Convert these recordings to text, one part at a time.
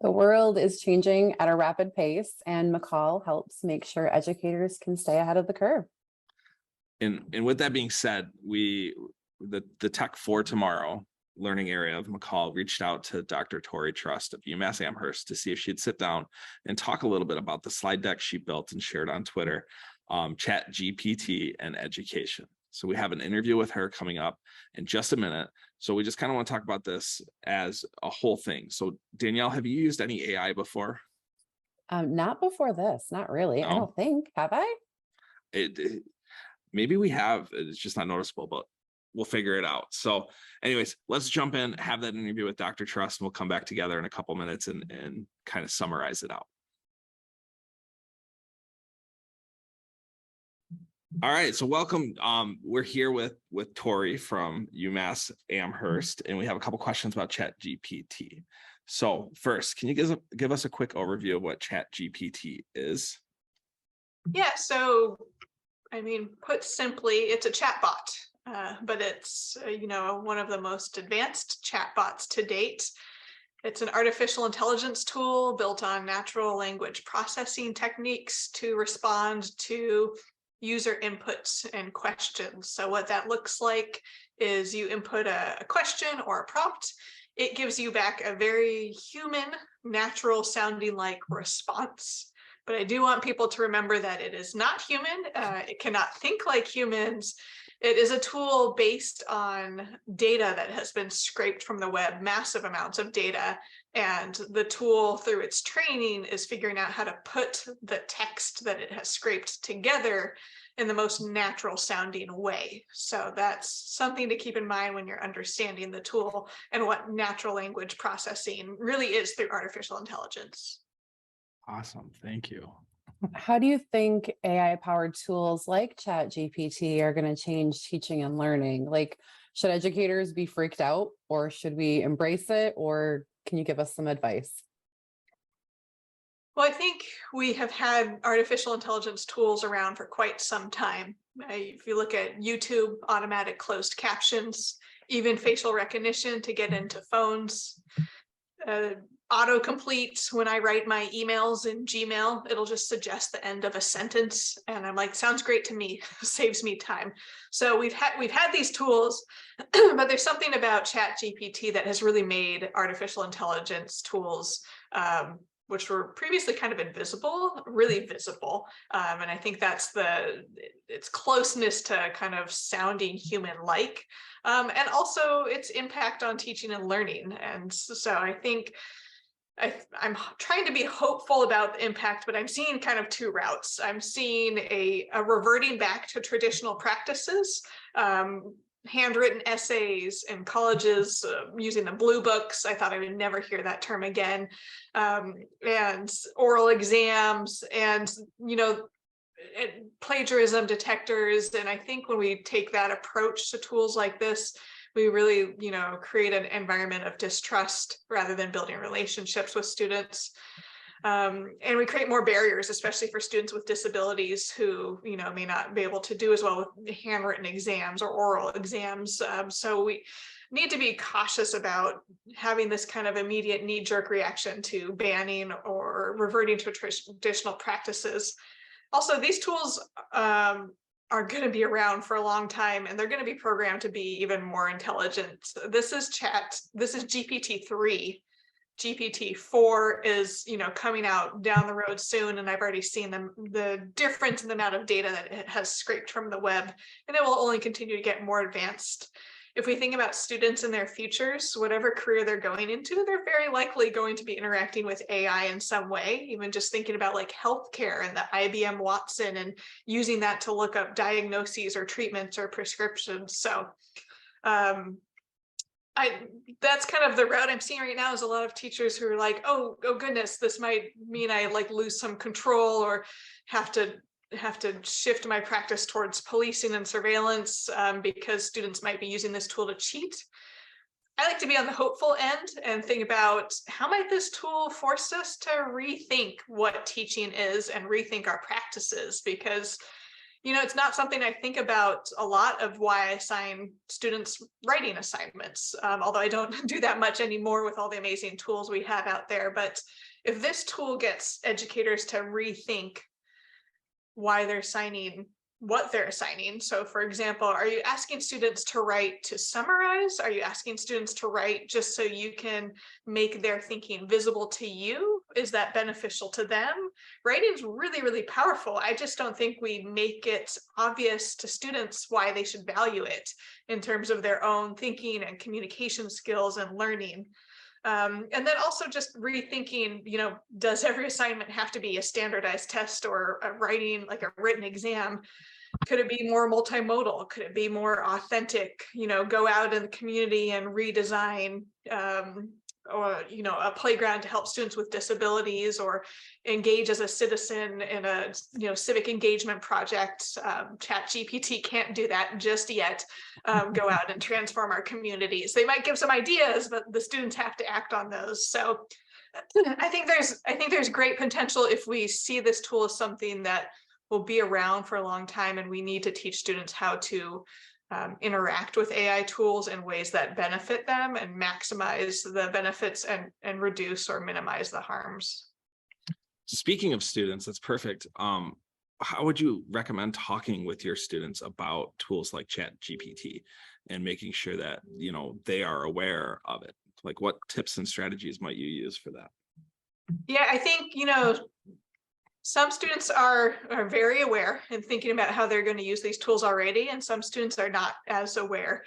The world is changing at a rapid pace, and McCall helps make sure educators can stay ahead of the curve. And with that being said, the Tech for Tomorrow learning area of McCall reached out to Dr. Torrey Trust of UMass Amherst to see if she'd sit down and talk a little bit about the slide deck she built and shared on Twitter, ChatGPT and education. So we have an interview with her coming up in just a minute. So we just kind of want to talk about this as a whole thing. So Danielle, have you used any AI before? Not before this, not really. No? I don't think, have I? Maybe we have, it's just not noticeable, but we'll figure it out. So anyways, let's jump in, have that interview with Dr. Trust, and we'll come back together in a couple minutes and kind of summarize it out. All right, so welcome. We're here with Torrey from UMass Amherst, and we have a couple questions about ChatGPT. So first, can you give us a quick overview of what ChatGPT is? Yeah, so I mean, put simply, it's a chatbot, but it's one of the most advanced chatbots to date. It's an artificial intelligence tool built on natural language processing techniques to respond to user inputs and questions. So what that looks like is you input a question or a prompt. It gives you back a very human, natural sounding like response. But I do want people to remember that it is not human. It cannot think like humans. It is a tool based on data that has been scraped from the web, massive amounts of data. And the tool, through its training, is figuring out how to put the text that it has scraped together in the most natural sounding way. So that's something to keep in mind when you're understanding the tool and what natural language processing really is through artificial intelligence. Awesome, thank you. How do you think AI-powered tools like ChatGPT are going to change teaching and learning? Like, should educators be freaked out, or should we embrace it? Or can you give us some advice? Well, I think we have had artificial intelligence tools around for quite some time. If you look at YouTube, automatic closed captions, even facial recognition to get into phones, autocomplete. When I write my emails in Gmail, it'll just suggest the end of a sentence, and I'm like, sounds great to me, saves me time. So we've had these tools, but there's something about ChatGPT that has really made artificial intelligence tools, which were previously kind of invisible, really visible. And I think that's its closeness to kind of sounding human-like, and also its impact on teaching and learning. And so I think I'm trying to be hopeful about the impact, but I'm seeing kind of two routes. I'm seeing a reverting back to traditional practices, handwritten essays in colleges, using the blue books. I thought I would never hear that term again, and oral exams, and plagiarism detectors. And I think when we take that approach to tools like this, we really, create an environment of distrust rather than building relationships with students. And we create more barriers, especially for students with disabilities who, may not be able to do as well with handwritten exams or oral exams. So we need to be cautious about having this kind of immediate knee-jerk reaction to banning or reverting to traditional practices. Also, these tools are going to be around for a long time, and they're going to be programmed to be even more intelligent. This is GPT-3. GPT-4 is, coming out down the road soon, and I've already seen the difference in the amount of data that it has scraped from the web, and it will only continue to get more advanced. If we think about students and their futures, whatever career they're going into, they're very likely going to be interacting with AI in some way, even just thinking about like healthcare and the IBM Watson and using that to look up diagnoses or treatments or prescriptions. So that's kind of the route I'm seeing right now, is a lot of teachers who are like, oh goodness, this might mean I like lose some control or have to shift my practice towards policing and surveillance, because students might be using this tool to cheat. I like to be on the hopeful end and think about how might this tool force us to rethink what teaching is and rethink our practices, because it's not something I think about a lot of why I assign students writing assignments, although I don't do that much anymore with all the amazing tools we have out there. But if this tool gets educators to rethink why they're assigning what they're assigning. So for example, are you asking students to write to summarize? Are you asking students to write just so you can make their thinking visible to you? Is that beneficial to them? Writing is really, really powerful. I just don't think we make it obvious to students why they should value it in terms of their own thinking and communication skills and learning. And then also just rethinking, does every assignment have to be a standardized test or a writing, like a written exam? Could it be more multimodal? Could it be more authentic? Go out in the community and redesign, or a playground to help students with disabilities, or engage as a citizen in a civic engagement project. ChatGPT can't do that just yet. Go out and transform our communities. They might give some ideas, but the students have to act on those. So I think there's great potential if we see this tool as something that will be around for a long time, and we need to teach students how to interact with AI tools in ways that benefit them and maximize the benefits and reduce or minimize the harms. Speaking of students, that's perfect. How would you recommend talking with your students about tools like ChatGPT and making sure that, they are aware of it? Like, what tips and strategies might you use for that? Yeah, I think, some students are very aware and thinking about how they're going to use these tools already, and some students are not as aware.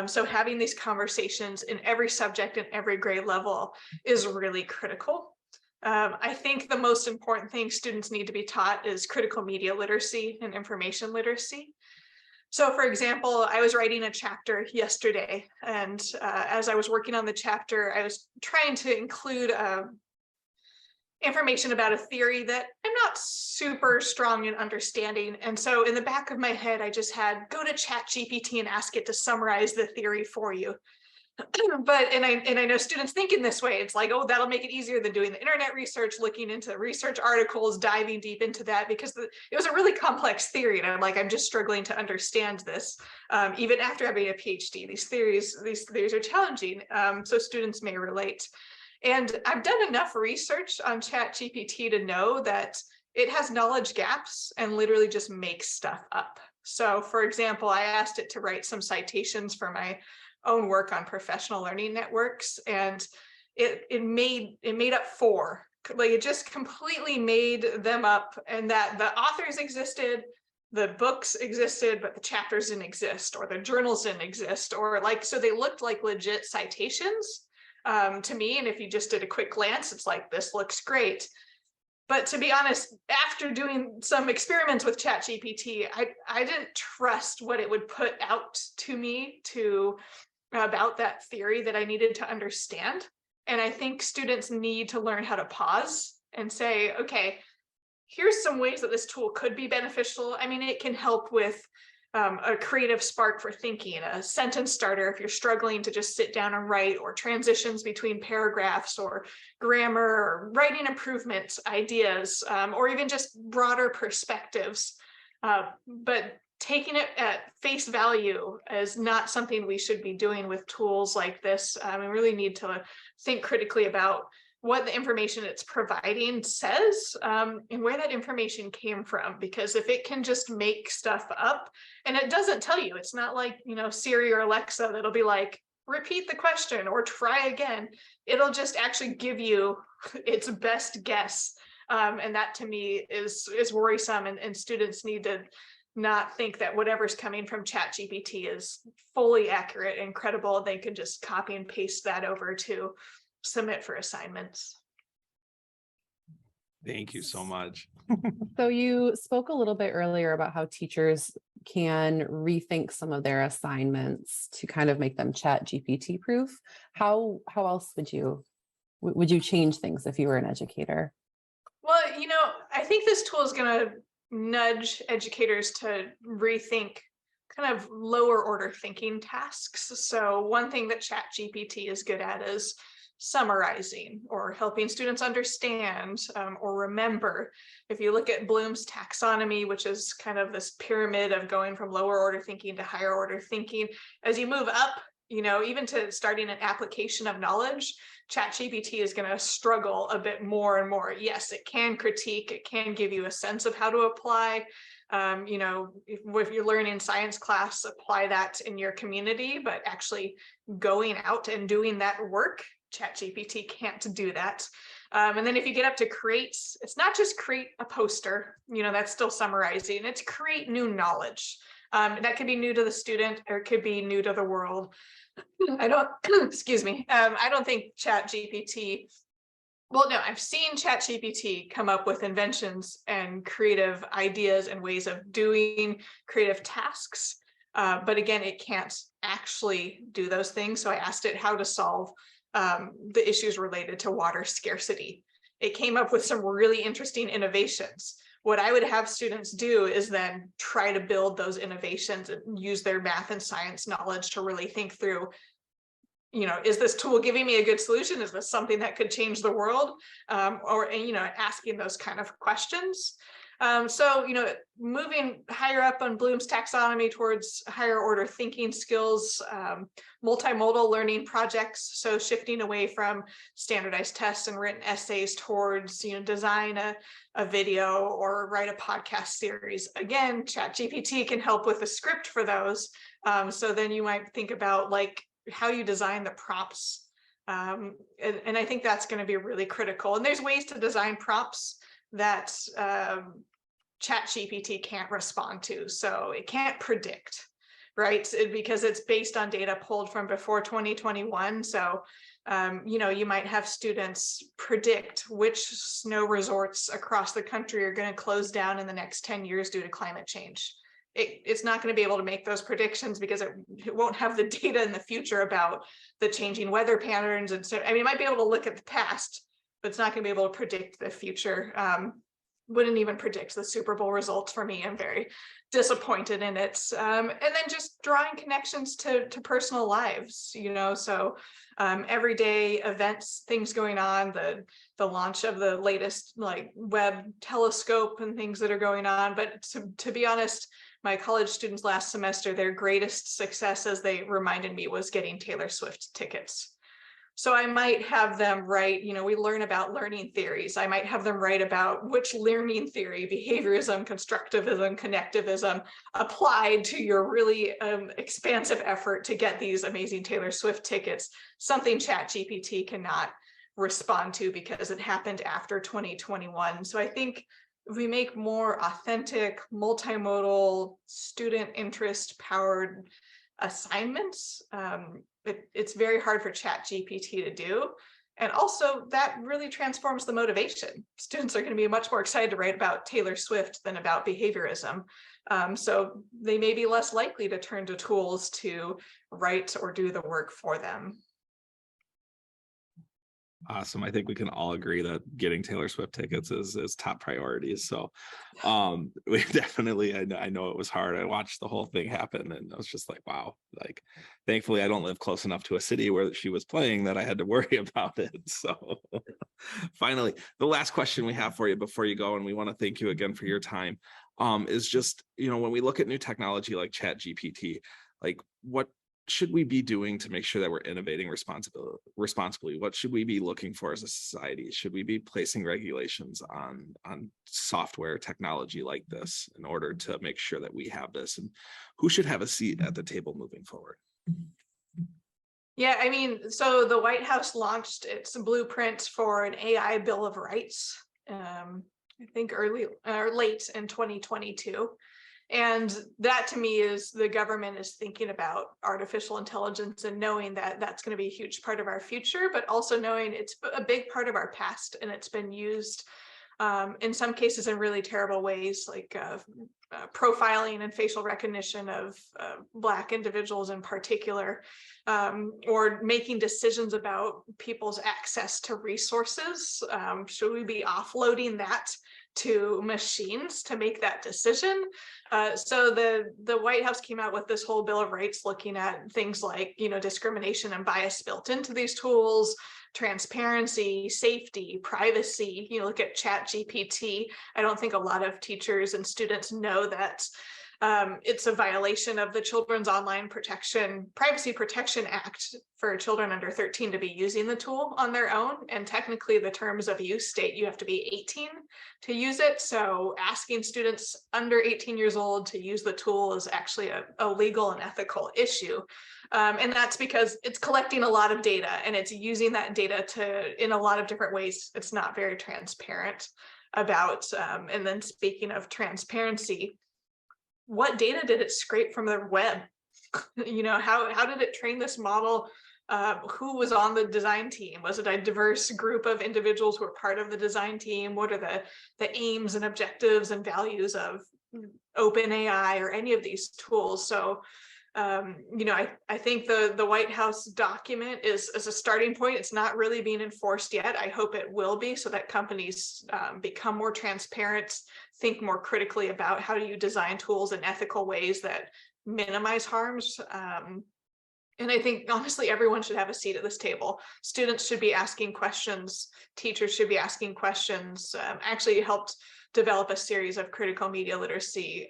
So having these conversations in every subject and every grade level is really critical. I think the most important thing students need to be taught is critical media literacy and information literacy. So for example, I was writing a chapter yesterday, and as I was working on the chapter, I was trying to include information about a theory that I'm not super strong in understanding. And so in the back of my head, I just had go to ChatGPT and ask it to summarize the theory for you. And I know students think in this way. It's like, oh, that'll make it easier than doing the internet research, looking into research articles, diving deep into that, because it was a really complex theory. And I'm just struggling to understand this. Even after having a PhD, these theories are challenging. So students may relate. And I've done enough research on ChatGPT to know that it has knowledge gaps and literally just makes stuff up. So for example, I asked it to write some citations for my own work on professional learning networks, and it made up 4. Like, it just completely made them up, and that the authors existed, the books existed, but the chapters didn't exist, or the journals didn't exist, or so they looked like legit citations to me. And if you just did a quick glance, it's like, this looks great. But to be honest, after doing some experiments with ChatGPT, I didn't trust what it would put out to me about that theory that I needed to understand. And I think students need to learn how to pause and say, okay, here's some ways that this tool could be beneficial. I mean, it can help with a creative spark for thinking, a sentence starter if you're struggling to just sit down and write, or transitions between paragraphs, or grammar, or writing improvement ideas, or even just broader perspectives. But taking it at face value is not something we should be doing with tools like this. We really need to think critically about what the information it's providing says, and where that information came from. Because if it can just make stuff up, and it doesn't tell you, it's not like, Siri or Alexa that'll be like, repeat the question or try again. It'll just actually give you its best guess. And that to me is worrisome, and students need to not think that whatever's coming from ChatGPT is fully accurate and credible. They can just copy and paste that over to submit for assignments. Thank you so much. So you spoke a little bit earlier about how teachers can rethink some of their assignments to kind of make them ChatGPT-proof. How else would you change things if you were an educator? Well, I think this tool is going to nudge educators to rethink kind of lower order thinking tasks. So one thing that ChatGPT is good at is summarizing or helping students understand or remember. If you look at Bloom's taxonomy, which is kind of this pyramid of going from lower order thinking to higher order thinking, as you move up, even to starting an application of knowledge, ChatGPT is going to struggle a bit more and more. Yes, it can critique, it can give you a sense of how to apply. If you're learning science class, apply that in your community, but actually going out and doing that work, ChatGPT can't do that. And then if you get up to create, it's not just create a poster, that's still summarizing, it's create new knowledge. That could be new to the student, or it could be new to the world. I don't, excuse me, I don't think ChatGPT, well, no, I've seen ChatGPT come up with inventions and creative ideas and ways of doing creative tasks. But again, it can't actually do those things. So I asked it how to solve the issues related to water scarcity. It came up with some really interesting innovations. What I would have students do is then try to build those innovations and use their math and science knowledge to really think through, is this tool giving me a good solution? Is this something that could change the world? Or asking those kind of questions. So, moving higher up on Bloom's taxonomy towards higher order thinking skills, multimodal learning projects. So shifting away from standardized tests and written essays towards, design a video or write a podcast series. Again, ChatGPT can help with a script for those. So then you might think about like how you design the prompts. And I think that's going to be really critical. And there's ways to design prompts that ChatGPT can't respond to. So it can't predict, right? Because it's based on data pulled from before 2021. So, you might have students predict which snow resorts across the country are going to close down in the next 10 years due to climate change. It's not going to be able to make those predictions because it won't have the data in the future about the changing weather patterns. And so, it might be able to look at the past, but it's not going to be able to predict the future. Wouldn't even predict the Super Bowl results for me. I'm very disappointed in it. And then just drawing connections to personal lives, so everyday events, things going on, the launch of the latest like Webb telescope and things that are going on. But to be honest, my college students last semester, their greatest success, as they reminded me, was getting Taylor Swift tickets. So I might have them write, we learn about learning theories. I might have them write about which learning theory, behaviorism, constructivism, connectivism, applied to your really expansive effort to get these amazing Taylor Swift tickets, something ChatGPT cannot respond to because it happened after 2021. So I think if we make more authentic, multimodal, student interest powered assignments, it's very hard for ChatGPT to do. And also that really transforms the motivation. Students are going to be much more excited to write about Taylor Swift than about behaviorism. So they may be less likely to turn to tools to write or do the work for them. Awesome. I think we can all agree that getting Taylor Swift tickets is top priorities. So we definitely, I know it was hard. I watched the whole thing happen and I was just like, wow, like, thankfully I don't live close enough to a city where she was playing that I had to worry about it. So finally, the last question we have for you before you go, and we want to thank you again for your time, is just, when we look at new technology like ChatGPT, like what should we be doing to make sure that we're innovating responsibly? What should we be looking for as a society? Should we be placing regulations on software technology like this in order to make sure that we have this? And who should have a seat at the table moving forward? Yeah, so the White House launched its blueprint for an AI Bill of Rights, I think early or late in 2022. And that to me is the government is thinking about artificial intelligence and knowing that that's going to be a huge part of our future, but also knowing it's a big part of our past and it's been used in some cases in really terrible ways, like profiling and facial recognition of Black individuals in particular, or making decisions about people's access to resources. Should we be offloading that to machines to make that decision. So the White House came out with this whole Bill of Rights looking at things like, discrimination and bias built into these tools, transparency, safety, privacy. Look at ChatGPT. I don't think a lot of teachers and students know that it's a violation of the Children's Online Privacy Protection Act for children under 13 to be using the tool on their own. And technically the terms of use state you have to be 18 to use it. So asking students under 18 years old to use the tool is actually a legal and ethical issue. And that's because it's collecting a lot of data and it's using that data in a lot of different ways. It's not very transparent about. And then speaking of transparency, what data did it scrape from the web? How did it train this model? Who was on the design team? Was it a diverse group of individuals who were part of the design team? What are the aims and objectives and values of OpenAI or any of these tools? So, I think the White House document is a starting point. It's not really being enforced yet. I hope it will be, so that companies become more transparent, think more critically about how do you design tools in ethical ways that minimize harms. And I think, honestly, everyone should have a seat at this table. Students should be asking questions. Teachers should be asking questions. Actually helped develop a series of critical media literacy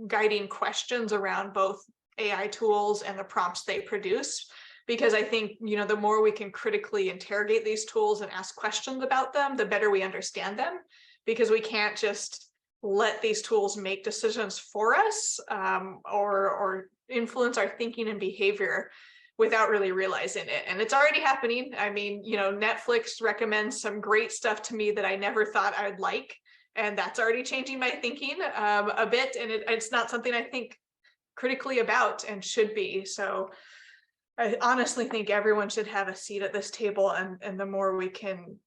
guiding questions around both AI tools and the prompts they produce. Because I think, the more we can critically interrogate these tools and ask questions about them, the better we understand them. Because we can't just let these tools make decisions for us or influence our thinking and behavior without really realizing it. And it's already happening. I mean, Netflix recommends some great stuff to me that I never thought I'd like. And that's already changing my thinking a bit. And it's not something I think critically about and should be. So I honestly think everyone should have a seat at this table, and the more we can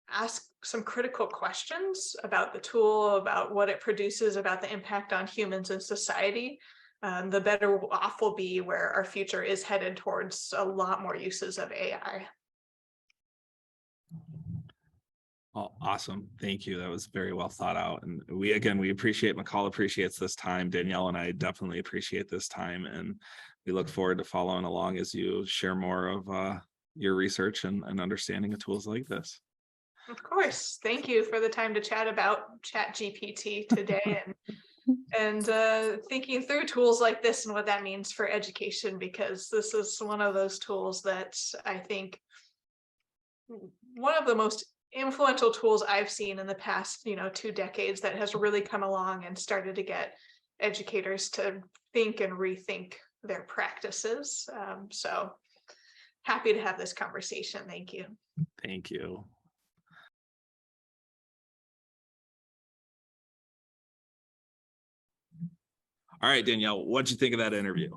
ask some critical questions about the tool, about what it produces, about the impact on humans and society, the better off we'll be, where our future is headed towards a lot more uses of AI. Oh, awesome. Thank you. That was very well thought out. And we appreciate, McCall appreciates this time. Danielle and I definitely appreciate this time. And we look forward to following along as you share more of your research and understanding of tools like this. Of course. Thank you for the time to chat about ChatGPT today and thinking through tools like this and what that means for education, because this is one of those tools that I think one of the most influential tools I've seen in the past, 2 decades that has really come along and started to get educators to think and rethink their practices. So happy to have this conversation. Thank you. Thank you. All right, Danielle, what'd you think of that interview?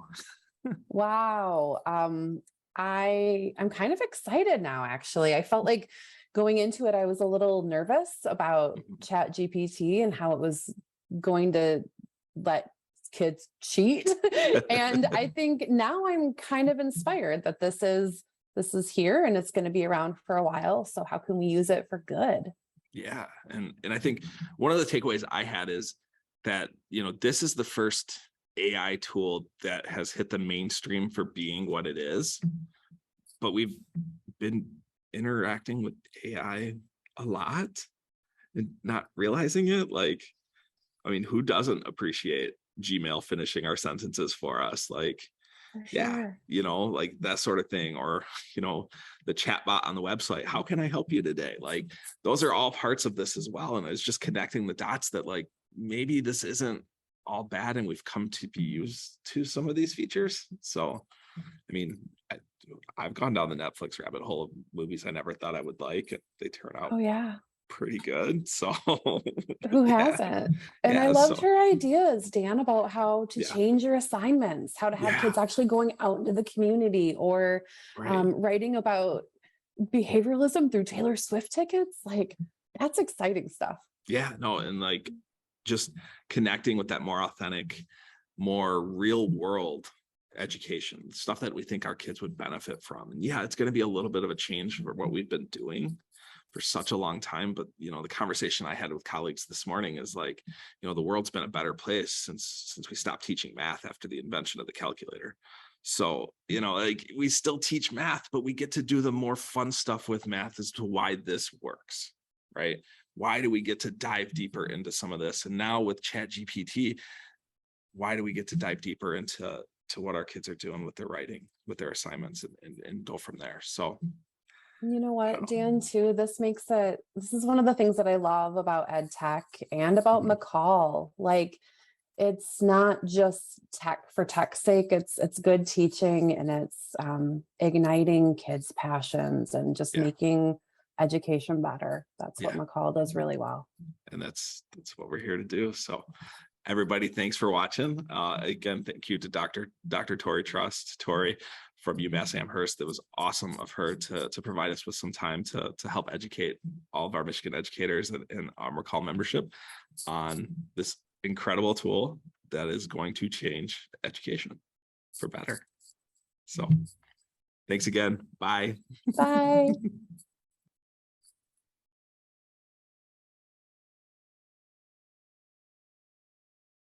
Wow. I'm kind of excited now, actually. I felt like going into it, I was a little nervous about ChatGPT and how it was going to let kids cheat. And I think now I'm kind of inspired that this is here and it's going to be around for a while. So how can we use it for good? Yeah. And I think one of the takeaways I had is that, this is the first AI tool that has hit the mainstream for being what it is. But we've been interacting with AI a lot and not realizing it. Who doesn't appreciate Gmail finishing our sentences for us? Yeah, that sort of thing. Or, the chat bot on the website. How can I help you today? Those are all parts of this as well. And it's just connecting the dots that maybe this isn't all bad and we've come to be used to some of these features. So, I've gone down the Netflix rabbit hole of movies I never thought I would like, and they turn out pretty good. So who hasn't? And I loved her ideas, Dan, about how to change your assignments, how to have kids actually going out into the community, or writing about behavioralism through Taylor Swift tickets. That's exciting stuff. Yeah, no, and just connecting with that more authentic, more real world education, stuff that we think our kids would benefit from. And it's going to be a little bit of a change for what we've been doing, for such a long time. But, you know, the conversation I had with colleagues this morning is like, you know, the world's been a better place since we stopped teaching math after the invention of the calculator. So, you know, like we still teach math, but we get to do the more fun stuff with math as to why this works, right? Why do we get to dive deeper into some of this? And now with ChatGPT, why do we get to dive deeper into what our kids are doing with their writing, with their assignments, and go from there? So, You know what, Dan, too, this is one of the things that I love about ed tech and about McCall. Like, it's not just tech for tech's sake. It's good teaching, and it's igniting kids' passions and just making education better. That's what McCall does really well. And that's what we're here to do. So everybody, thanks for watching. Again, thank you to Dr. Torrey Torrey from UMass Amherst. It was awesome of her to provide us with some time to help educate all of our Michigan educators and our McCall membership on this incredible tool that is going to change education for better. So thanks again. Bye. Bye.